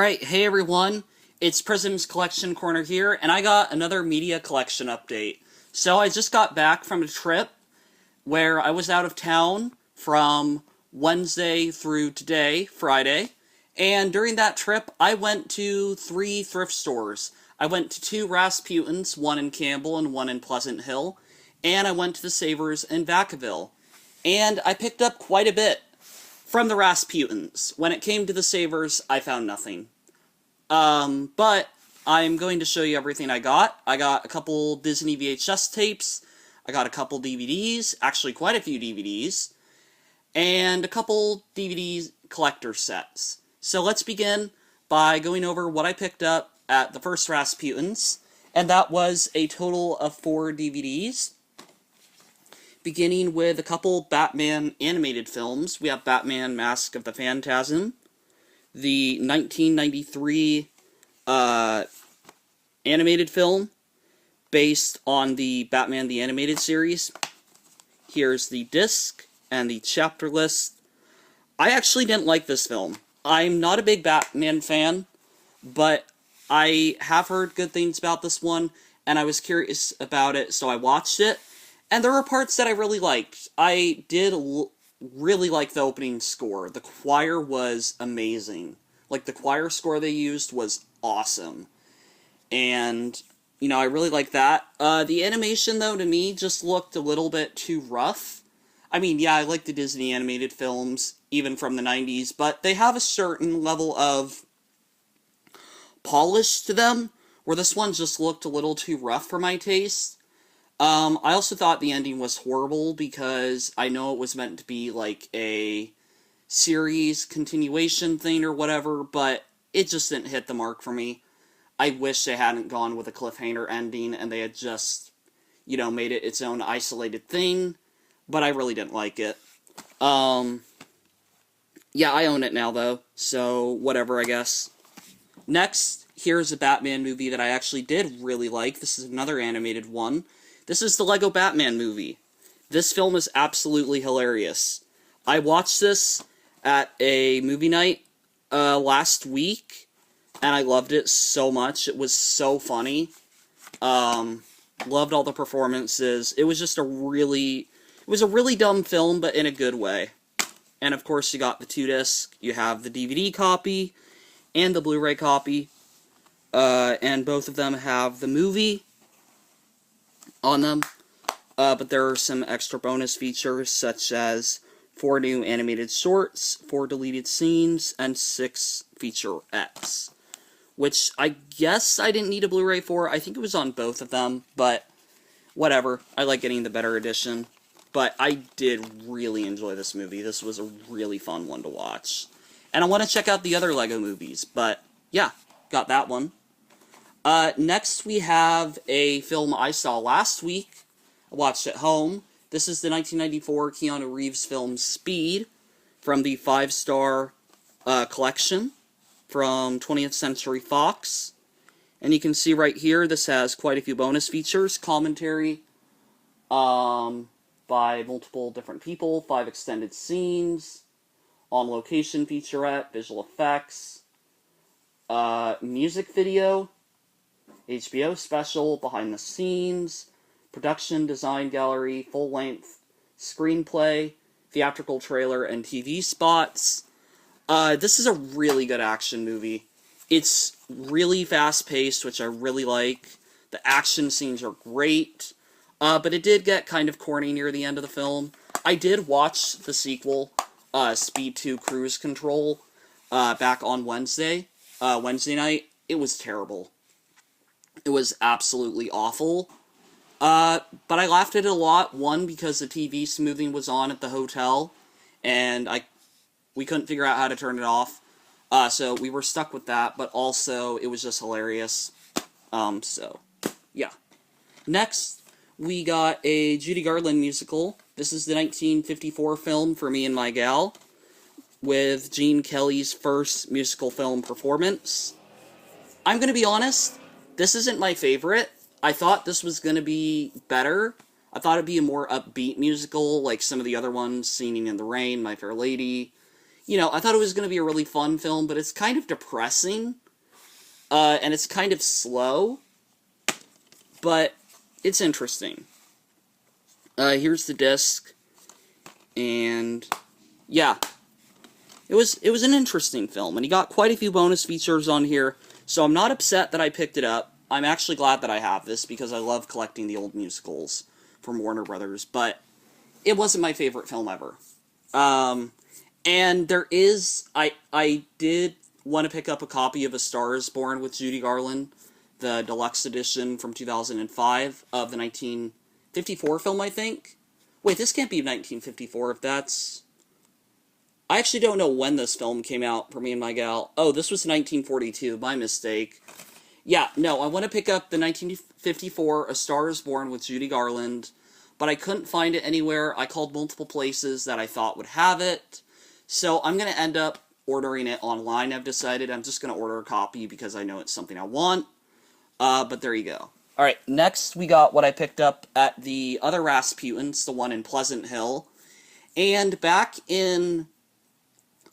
Alright, hey everyone, it's Prism's Collection Corner here, and I got another media collection update. So I just got back from a trip where I was out of town from Wednesday through today, Friday, and during that trip I went to 3 thrift stores. I went to 2 Rasputins, one in Campbell and one in Pleasant Hill, and I went to the Savers in Vacaville. And I picked up quite a bit from the Rasputins. When it came to the Savers, I found nothing. But I'm going to show you everything I got. I got a couple Disney VHS tapes, I got a couple DVDs, actually quite a few DVDs, and a couple DVD collector sets. So let's begin by going over what I picked up at the first Rasputins, and that was a total of 4 DVDs. Beginning with a couple Batman animated films. We have Batman Mask of the Phantasm, the 1993 animated film based on the Batman the Animated Series. Here's the disc and the chapter list. I actually didn't like this film. I'm not a big Batman fan, but I have heard good things about this one, and I was curious about it, so I watched it. And there were parts that I really liked. I did really like the opening score. The choir was amazing. Like, the choir score they used was awesome. And, you know, I really like that. The animation, though, to me, just looked a little bit too rough. I mean, yeah, I like the Disney animated films, even from the 90s, but they have a certain level of polish to them, where this one just looked a little too rough for my taste. I also thought the ending was horrible because I know it was meant to be like a series continuation thing or whatever, but it just didn't hit the mark for me. I wish they hadn't gone with a cliffhanger ending and they had just, you know, made it its own isolated thing, but I really didn't like it. Yeah, I own it now though, so whatever, I guess. Next, here's a Batman movie that I actually did really like. This is another animated one. This is the Lego Batman movie. This film is absolutely hilarious. I watched this at a movie night last week, and I loved it so much. It was so funny. Loved all the performances. It was just a really dumb film, but in a good way. And of course, you got the 2-disc. You have the DVD copy and the Blu-ray copy, and both of them have the movie on them, but there are some extra bonus features, such as 4 new animated shorts, 4 deleted scenes, and 6 featurettes, which I guess I didn't need a Blu-ray for. I think it was on both of them, but whatever. I like getting the better edition, but I did really enjoy this movie. This was a really fun one to watch, and I want to check out the other Lego movies, but yeah, got that one. Next we have a film I saw last week. I watched at home. This is the 1994 Keanu Reeves film Speed from the 5-star collection from 20th Century Fox. And you can see right here, this has quite a few bonus features. Commentary by multiple different people, 5 extended scenes, on-location featurette, visual effects, music video, HBO special, behind the scenes, production design gallery, full-length screenplay, theatrical trailer, and TV spots. This is a really good action movie. It's really fast-paced, which I really like. The action scenes are great, but it did get kind of corny near the end of the film. I did watch the sequel, Speed 2 Cruise Control, back on Wednesday night. It was terrible. It was absolutely awful. But I laughed at it a lot. One, because the TV smoothing was on at the hotel, and we couldn't figure out how to turn it off. So we were stuck with that, but also it was just hilarious. So, yeah. Next, we got a Judy Garland musical. This is the 1954 film For Me and My Gal, with Gene Kelly's first musical film performance. I'm gonna be honest, this isn't my favorite. I thought this was going to be better. I thought it'd be a more upbeat musical, like some of the other ones, Singing in the Rain, My Fair Lady, you know, I thought it was going to be a really fun film, but it's kind of depressing, and it's kind of slow, but it's interesting. Here's the disc, and yeah, it was an interesting film, and he got quite a few bonus features on here, so I'm not upset that I picked it up. I'm actually glad that I have this, because I love collecting the old musicals from Warner Brothers, but it wasn't my favorite film ever. And there is, I did want to pick up a copy of A Star is Born with Judy Garland, the deluxe edition from 2005 of the 1954 film, I think. Wait, this can't be 1954 if that's... I actually don't know when this film came out for me and my gal. Oh, this was 1942, my mistake. Yeah, no, I want to pick up the 1954 A Star is Born with Judy Garland, but I couldn't find it anywhere. I called multiple places that I thought would have it, so I'm going to end up ordering it online. I've decided I'm just going to order a copy because I know it's something I want, but there you go. Alright, next we got what I picked up at the other Rasputin's, the one in Pleasant Hill, and back in,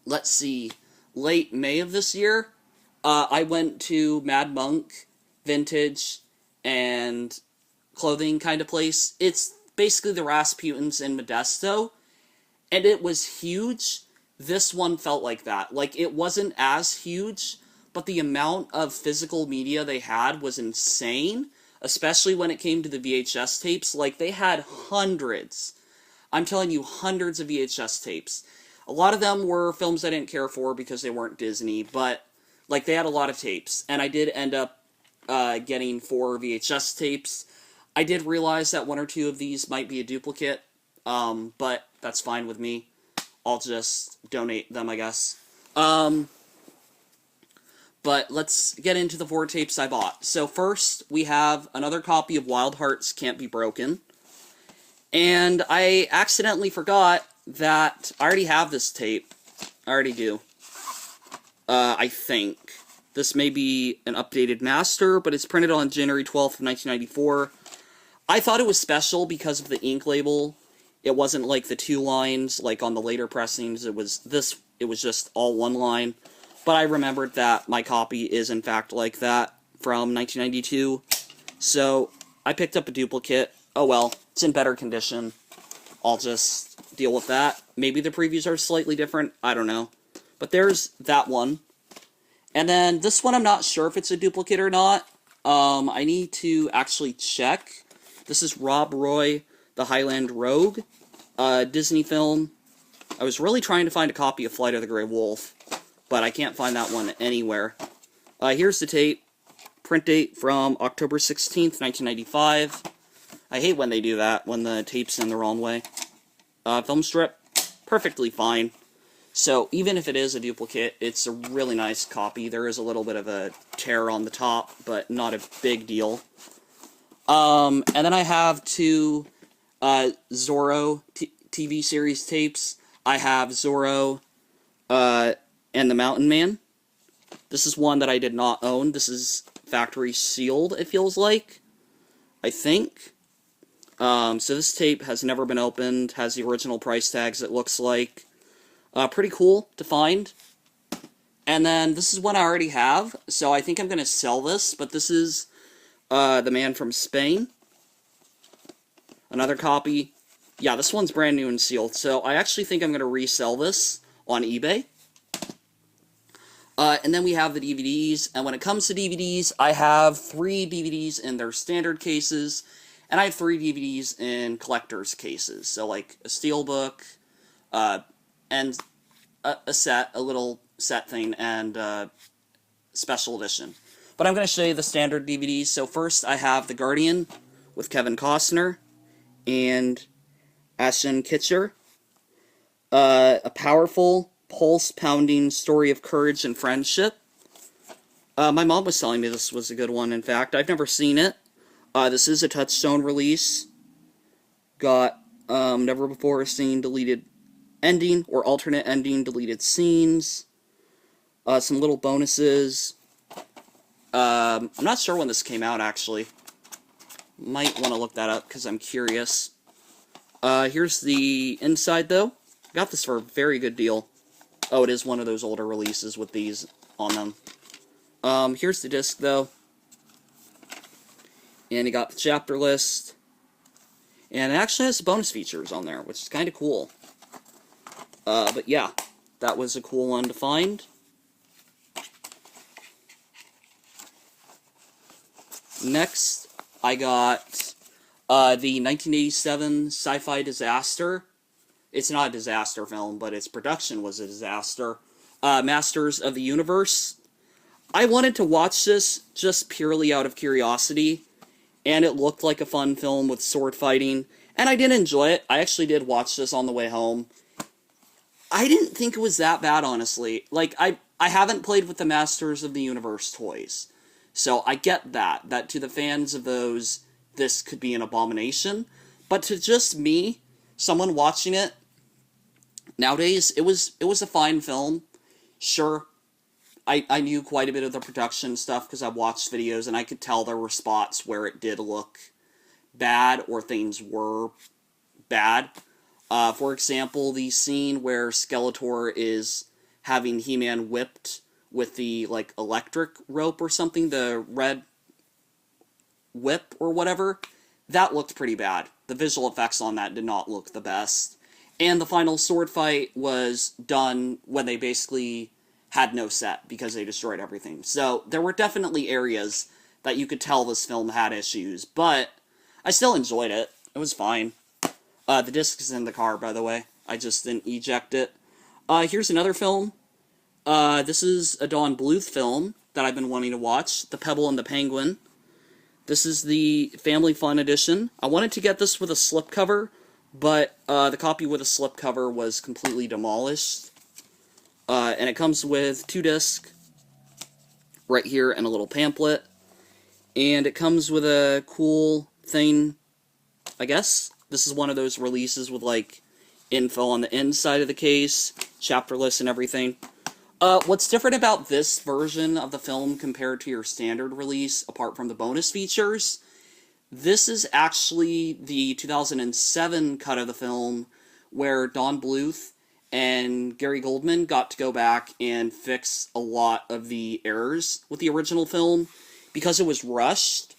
let's see, late May of this year, I went to Mad Monk Vintage and Clothing kind of place. It's basically the Rasputins in Modesto, and it was huge. This one felt like that. Like, it wasn't as huge, but the amount of physical media they had was insane, especially when it came to the VHS tapes. Like, they had hundreds. I'm telling you, hundreds of VHS tapes. A lot of them were films I didn't care for because they weren't Disney, but, like, they had a lot of tapes, and I did end up getting 4 VHS tapes. I did realize that 1 or 2 of these might be a duplicate, but that's fine with me. I'll just donate them, I guess. But let's get into the 4 tapes I bought. So first, we have another copy of Wild Hearts Can't Be Broken. And I accidentally forgot that I already have this tape. I already do. I think. This may be an updated master, but it's printed on January 12th, 1994. I thought it was special because of the ink label. It wasn't like the 2 lines, like on the later pressings. It was just all 1 line. But I remembered that my copy is in fact like that from 1992. So I picked up a duplicate. Oh well, it's in better condition. I'll just deal with that. Maybe the previews are slightly different. I don't know. But there's that one. And then this one, I'm not sure if it's a duplicate or not. I need to actually check. This is Rob Roy, The Highland Rogue, Disney film. I was really trying to find a copy of Flight of the Grey Wolf, but I can't find that one anywhere. Here's the tape. Print date from October 16th, 1995. I hate when they do that, when the tape's in the wrong way. Film strip, perfectly fine. So, even if it is a duplicate, it's a really nice copy. There is a little bit of a tear on the top, but not a big deal. And then I have 2 Zorro TV series tapes. I have Zorro and the Mountain Man. This is one that I did not own. This is factory sealed, it feels like. I think. So this tape has never been opened, has the original price tags, it looks like. Pretty cool to find. And then this is one I already have, so I think I'm going to sell this, but this is The Man from Spain. Another copy. Yeah, this one's brand new and sealed, so I actually think I'm going to resell this on eBay. And then we have the DVDs, and when it comes to DVDs, I have 3 DVDs in their standard cases, and I have 3 DVDs in collector's cases, so like a steelbook, and a little set thing, and special edition. But I'm going to show you the standard DVDs. So first I have The Guardian with Kevin Costner and Ashton Kutcher. A powerful, pulse-pounding story of courage and friendship. My mom was telling me this was a good one, in fact. I've never seen it. This is a Touchstone release. Got never before seen deleted ending or alternate ending deleted scenes. Some little bonuses. I'm not sure when this came out, actually. Might want to look that up because I'm curious. Here's the inside, though. Got this for a very good deal. Oh, it is one of those older releases with these on them. Here's the disc, though. And you got the chapter list. And it actually has bonus features on there, which is kind of cool. But yeah, that was a cool one to find. Next, I got the 1987 sci-fi disaster. It's not a disaster film, but its production was a disaster. Masters of the Universe. I wanted to watch this just purely out of curiosity, and it looked like a fun film with sword fighting, and I did enjoy it. I actually did watch this on the way home. I didn't think it was that bad, honestly. Like, I haven't played with the Masters of the Universe toys, so I get that to the fans of those, this could be an abomination, but to just me, someone watching it, nowadays, it was a fine film. Sure, I knew quite a bit of the production stuff because I watched videos, and I could tell there were spots where it did look bad, or things were bad. For example, the scene where Skeletor is having He-Man whipped with the, like, electric rope or something, the red whip or whatever, that looked pretty bad. The visual effects on that did not look the best. And the final sword fight was done when they basically had no set because they destroyed everything. So there were definitely areas that you could tell this film had issues, but I still enjoyed it. It was fine. The disc is in the car, by the way. I just didn't eject it. Here's another film. This is a Don Bluth film that I've been wanting to watch, The Pebble and the Penguin. This is the Family Fun edition. I wanted to get this with a slipcover, but the copy with a slipcover was completely demolished. And it comes with 2 discs right here and a little pamphlet. And it comes with a cool thing, I guess. This is one of those releases with, like, info on the inside of the case, chapter list and everything. What's different about this version of the film compared to your standard release, apart from the bonus features, this is actually the 2007 cut of the film where Don Bluth and Gary Goldman got to go back and fix a lot of the errors with the original film because it was rushed.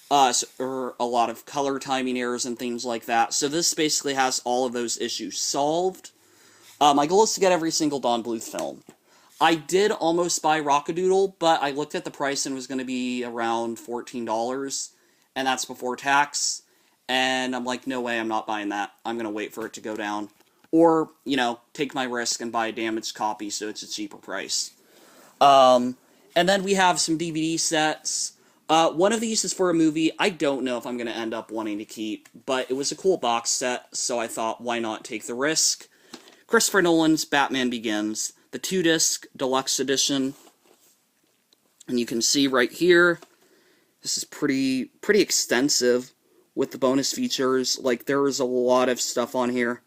Or a lot of color timing errors and things like that. So this basically has all of those issues solved. My goal is to get every single Don Bluth film. I did almost buy Rockadoodle, but I looked at the price and it was going to be around $14, and that's before tax. And I'm like, no way, I'm not buying that. I'm going to wait for it to go down. Or, you know, take my risk and buy a damaged copy so it's a cheaper price. And then we have some DVD sets. One of these is for a movie I don't know if I'm going to end up wanting to keep, but it was a cool box set, so I thought, why not take the risk? Christopher Nolan's Batman Begins, the 2-disc deluxe edition. And you can see right here, this is pretty extensive with the bonus features. Like, there is a lot of stuff on here.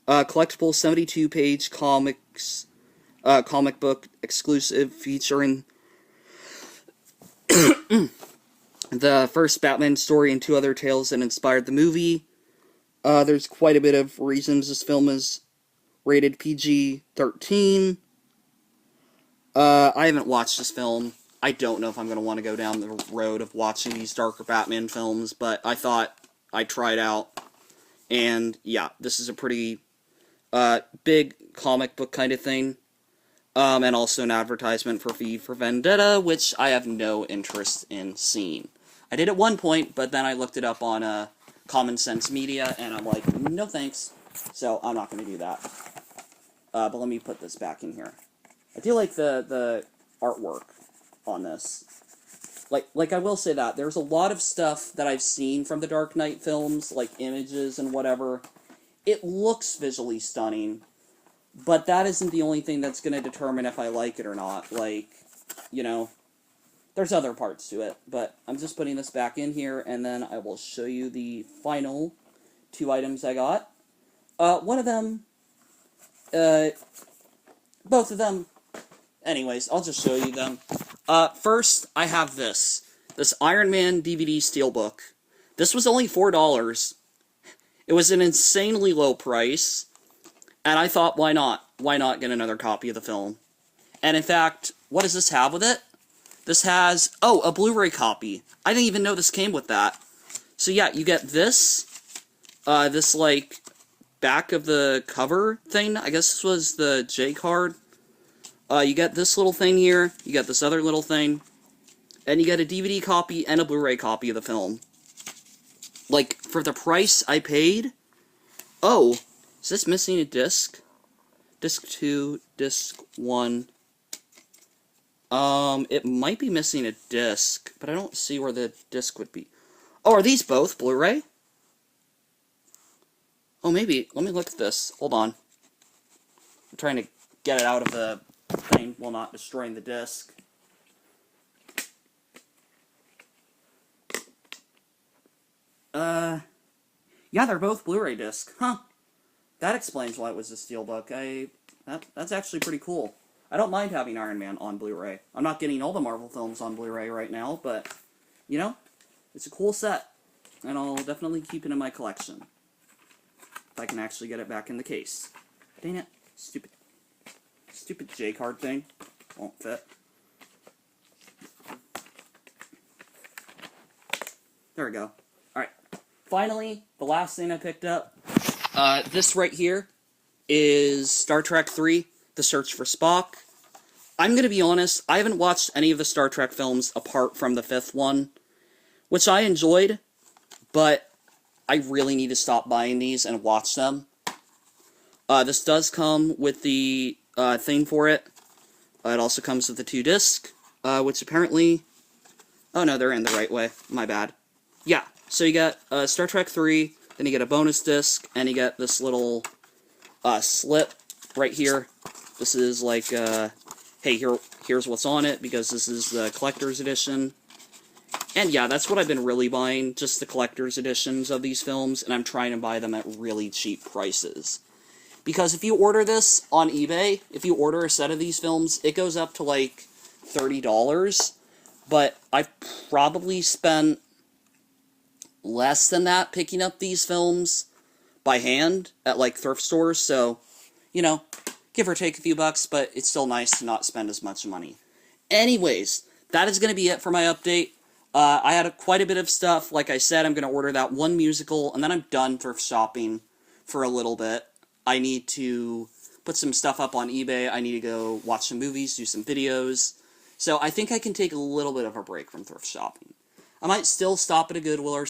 Collectible 72-page comics, comic book exclusive featuring the first Batman story and 2 other tales that inspired the movie. There's quite a bit of reasons this film is rated PG-13. I haven't watched this film. I don't know if I'm going to want to go down the road of watching these darker Batman films, but I thought I'd try it out. And yeah, this is a pretty big comic book kind of thing. And also an advertisement for V for Vendetta, which I have no interest in seeing. I did at one point, but then I looked it up on Common Sense Media, and I'm like, no thanks. So I'm not going to do that. But let me put this back in here. I do like the artwork on this. Like I will say that there's a lot of stuff that I've seen from the Dark Knight films, like images and whatever. It looks visually stunning. But that isn't the only thing that's going to determine if I like it or not. Like, you know, there's other parts to it. But I'm just putting this back in here, and then I will show you the final 2 items I got. One of them, both of them, anyways, I'll just show you them. First, I have this Iron Man DVD Steelbook. This was only $4. It was an insanely low price. And I thought, why not? why not get another copy of the film? And in fact, what does this have with it? This has, oh, a Blu-ray copy. I didn't even know this came with that. So yeah, you get this, this, like, back of the cover thing. I guess this was the J card. You get this little thing here, you get this other little thing, and you get a DVD copy and a Blu-ray copy of the film. Like, for the price I paid... Oh, is this missing a disc? Disc 2, disc 1... it might be missing a disc, but I don't see where the disc would be. Oh, are these both Blu-ray? Oh, maybe. Let me look at this. Hold on. I'm trying to get it out of the thing while not destroying the disc. Yeah, they're both Blu-ray disc. Huh. That explains why it was a steelbook. That's actually pretty cool. I don't mind having Iron Man on Blu-ray. I'm not getting all the Marvel films on Blu-ray right now, but, you know, it's a cool set, and I'll definitely keep it in my collection. If I can actually get it back in the case. Dang it. Stupid J-card thing. Won't fit. There we go. Alright. Finally, the last thing I picked up. This right here is Star Trek III, The Search for Spock. I'm gonna be honest, I haven't watched any of the Star Trek films apart from the 5th one, which I enjoyed, but I really need to stop buying these and watch them. This does come with the thing for it. It also comes with the 2 disc, which apparently... Oh no, they're in the right way. My bad. Yeah, so you get Star Trek 3, then you get a bonus disc, and you get this little slip right here. This is like, hey, here's what's on it, because this is the collector's edition. And yeah, that's what I've been really buying, just the collector's editions of these films, and I'm trying to buy them at really cheap prices. Because if you order this on eBay, if you order a set of these films, it goes up to like $30, but I've probably spent less than that picking up these films by hand at like thrift stores, so, you know, give or take a few bucks, but it's still nice to not spend as much money. Anyways, that is going to be it for my update. I had quite a bit of stuff. Like I said, I'm going to order that one musical, and then I'm done thrift shopping for a little bit. I need to put some stuff up on eBay. I need to go watch some movies, do some videos. So I think I can take a little bit of a break from thrift shopping. I might still stop at a Goodwill or